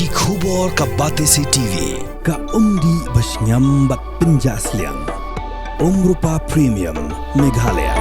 Ki khubor ka Batesi TV. Ka umdi basnyam bak penjaslian. Rupa Premium Meghalaya.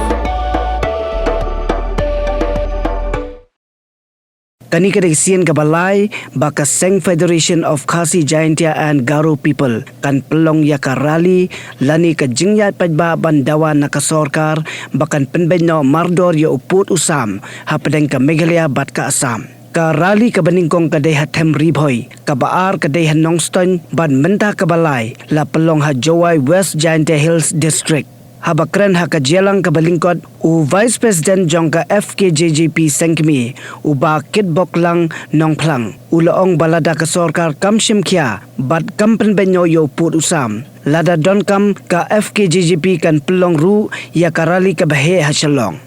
Kani kedisian kabalai baka Seng Federation of Khasi Jaintia and Garo People kan pelong yaka rally lani ka jingyat padba bandawa nakasorkar bakan penbenyo mardor ya uput usam hapadeng ka Meghalaya bat ka Assam. Ka rally ka baningkong kadeha tem ribhoy ka baar kadeha nongston ban mentah kabalai la pelong ha Jowai West Jaintia Hills District. Habakran haka jelang kabalingkod u Vice President jongka FKJJP Sengkmi u ba kitbok lang nongplang ulaong balada ka sorkar kamshim kia bat kampen benyo yo put usam lada donkam ka FKJJP kan pelong ru ya karali ka bahe hasalong.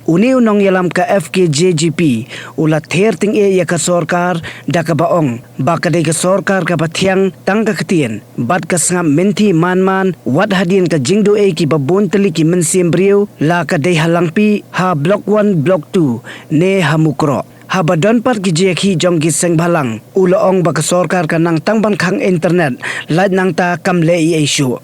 Uni unong yalam ka FKJJP ula ther ting e ya ka sorkar da ka baong baka de ka sorkar ka pathiang tang ka ketien bat ka sangam menti man wat hadien ka jingdo e ki babon teli ki mensim brio la ka de halangpi ha block 1 block 2 ne hamukro ha badon par ki jekhi jong ki seng bhalang ulaong baka sorkar ka nang tangban khang internet laj nang ta kam le e issue.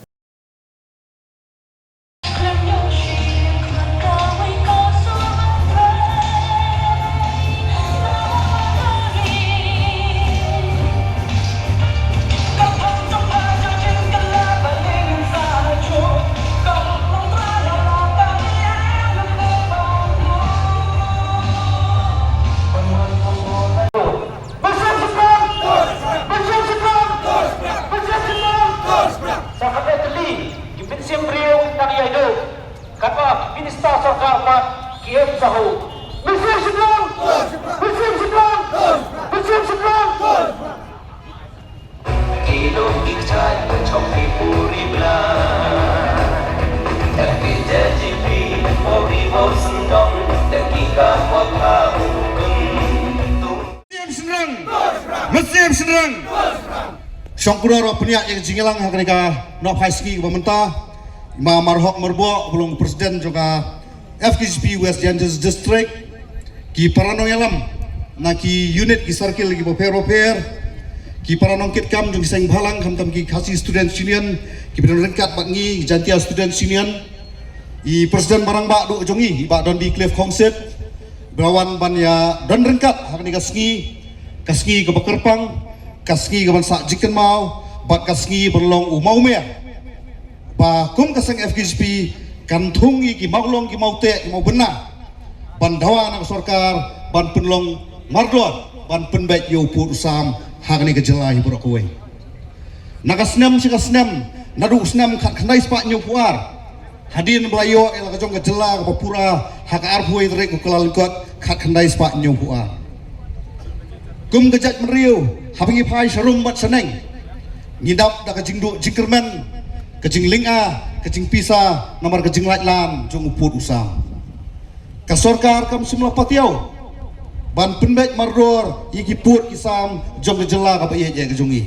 Muslim senang. Syangkura peniak yang jingelang hakrika nok haiski pemerintah ma marhok merbo belum presiden juga FKJP West Jaintia District ki paranong yalam na ki unit ki circle ki boper ki paranong kit kam jung seng bhalang kam tam ki khasi student union ki bedon rengkat bangi Jaintia student union i presiden barang bak du jongi bak don di cliff concert belawan ban ya don rengkat hakrika kasngi ke Bakerpang, kasngi ke Bansak Jiken Mau, bat kasngi berlong umau mea. Ba kum kaseng FKJP kantungi ki maulong ki mau te ki mau benar. Ban dawa nak sorkar, ban penlong mardor, ban penbaik yo put usam hagni ke jelai borok kowe. Nakasnem si kasnem, nadu usnem kat kandai spak nyu puar. Hadin belayo ela kajong ke jela ke papura hak arpuai trek ke kelalkot kat kandai spak nyu puar. Kum kejat meriu, habangi pai sarung bat seneng. Ngidap dak kejing du jingkermen, kejing linga, kejing pisa, nomor kejing latlan, jung uput usam. Kasorkar kam semula patiau. Ban penbek mardor, iki put isam, jong kejela ka baye je kejungi.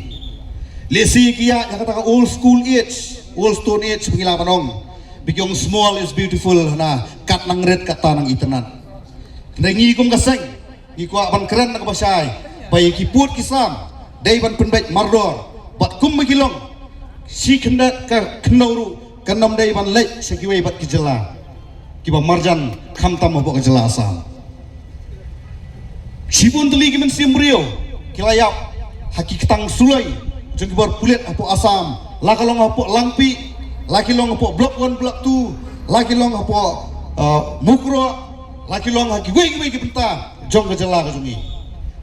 Lesi kia yang kata old school age, old stone age pengilapan ong. Bikyong small is beautiful na kat nang red kata nang internet. Nengi kum kaseng, ngikuak ban keren nak basai. Bayi kiput kisam, day ban penbaik mardor, bat kum magilong, si kendat ka kenauru, kenam day ban lek sekiway bat kejela, kiba marjan kam tam mabok kejela asam. Si pun teli kimen simrio, kilayap, haki ketang sulai, jeng kibar pulit apo asam, lakalong apo langpi, lakilong apo blok 1 blok 2, lakilong apo mukro, lakilong haki wei kipenta, jong kejela kejungi.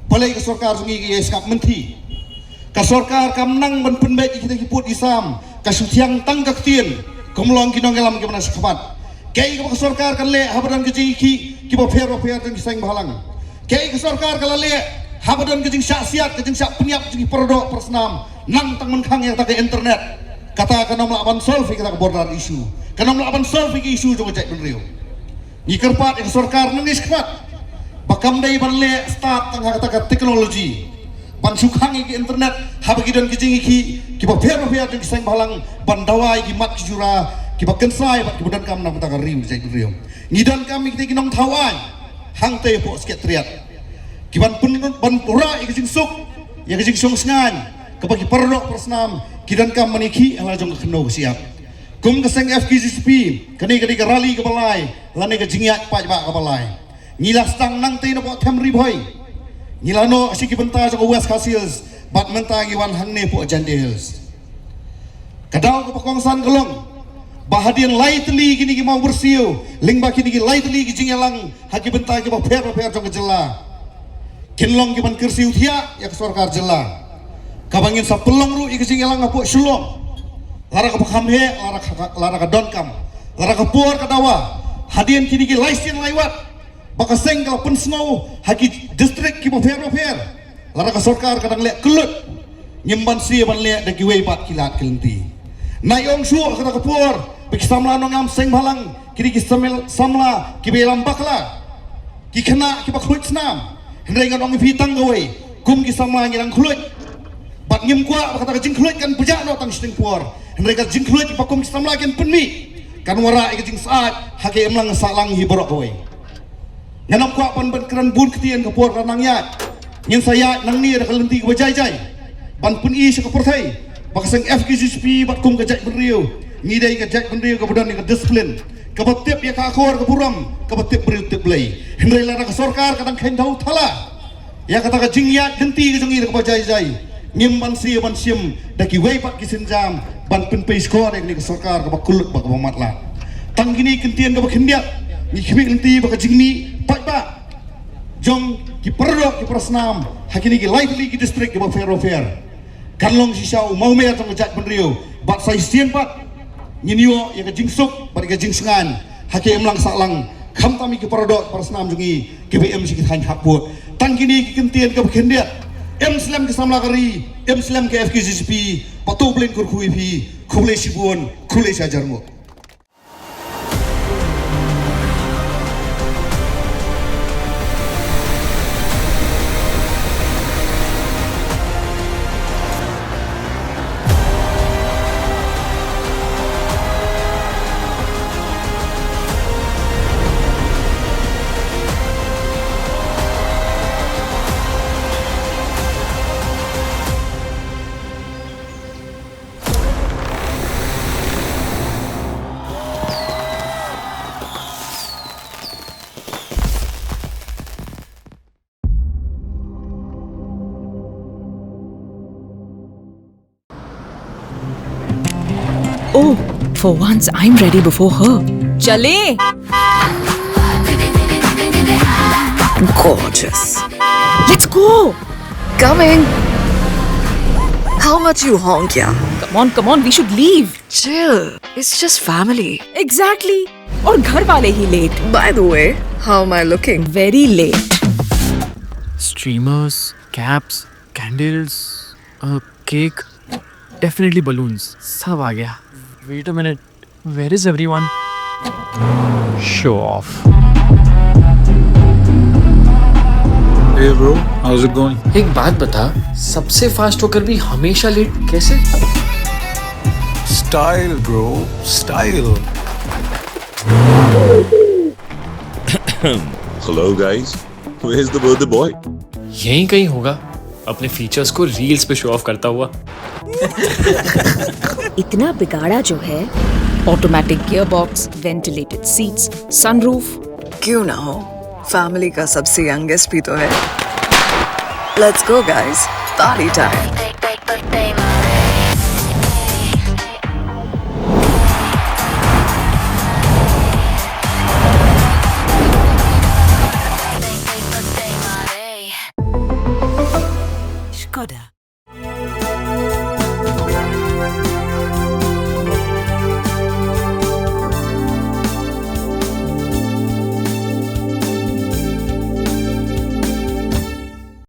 Balai ke sorkar sungi ke skap menti. Ka sorkar kam nang ban penbaik kita kiput isam, ka sutiang tang ka ktien, komlong kinong elam ke mana sakapat. Kei ke sorkar kan le habadan ke jiki ki bo pero tang kisang bahalang. Kei ke sorkar kala le habadan ke jing syak ke jing syak peniap jing perdo persnam nang tang menkhang yang tak ke internet. Kata kana melawan solve kita ke border isu. Kana melawan solve ke isu jong cek benriu. Ni kerpat ke sorkar nangis kepat. Bakam day ban le start tang kata teknologi ban sukang ki internet habagi don ki jingi ki ba pher jing seng balang ban dawai ki mat ki jura ki ba kensai bat ki budan kam nam ta riu jai riu ngidan kami ki nong thawai hang te po sket triat ki ban pun ban pura ki jing suk yang kejing sung sengan kebagi perdok persnam kidan kam meniki ala jong keno siap kum keseng FKGCP kani ke rally ke balai lani ke jingyat paj ba ke balai ngila stang nang tei no tem ribhoi ngila no asiki benta jong West Khasi bat menta giwan hangne po Jande Hills kadau ke pekongsan gelong bahadian lai teli gini ki mau bersiu lingba kini ki lai teli ki jingyalang haki benta ki ba per jong jela kinlong ki ban kursi uthia ya ke sorkar jela kabangin sa pelong ru iki jingyalang apo shulong lara ka pakhamhe lara ka donkam lara ka puar ka dawa hadian kini ki laisian laiwat baka seng kala pun snow haki district ki ba fer lara ka sorkar kadang lek kelut nyemban si ban lek de ki wei pat kilat kelenti nayong shu kata ka puar bik samla no ngam seng balang kini ki samla ki belam bakla ki khana ki ba khlut snam hendai ngadong vitang gawe kum ki samla ngirang khlut bat ngim kwa kata ka jing khlut kan pejak no tang sting puar mereka jing khlut pakum Islam lagi penmi kan wara ik jing saat hake emlang salang hiborok kowe nganam kwa pan ban keran bun ketien ke por ranang ya nyin saya nang ni ada kelenti ke bajai ban pun i se ke porthai bakaseng FKGCP bat kum ke jai beriu ni dai ke jai beriu ke badan ke disiplin ke betip ya ka khor ke buram ke betip beriu tip lei hendai lara ke sorkar kadang khain dau thala ya kata ke jing ya genti ke jong i ke bajai ngim ban sim daki wei pat kisin jam ban pen pe skor ni sorkar ka bakulut ba ka matla tang gini kentian ka bakhindia ni khibik lenti ba ka jingmi pat ba jong ki perdok ki prasnam hakini ki lightly ki district ki ba fair kanlong si shau mau mer tong jat penrio bat sai sien pat nyinio ya ka jingsuk ba ka jingsengan hake emlang saklang kham tami ki perdok prasnam jungi KBM si ki than haput tang gini ki kentian ka bakhindia Islam ke samla kari, Islam ke FKGCP, patu blin kurkui pi, khule sibun, khule sajarmu. Oh, for once I'm ready before her. Chale! Gorgeous. Let's go! Coming. How much you honk, yeah? Come on, we should leave. Chill. It's just family. Exactly. और घर वाले ही late. By the way, how am I looking? Very late. Streamers, caps, candles, a cake, definitely balloons. सब आ गया. Wait a minute. Where is everyone? Show off. Hey bro, how's it going? एक बात बता, सबसे फास्ट होकर भी हमेशा लेट कैसे? Style bro, style. Hello guys, where's the birthday boy? यहीं कहीं होगा, अपने फीचर्स को रील्स पे शो ऑफ करता हुआ. इतना बिगाड़ा जो है. Automatic gearbox, ventilated seats, sunroof. क्यों ना हो? फैमिली का सबसे यंगेस्ट भी तो है. Let's go guys, party time. Skoda.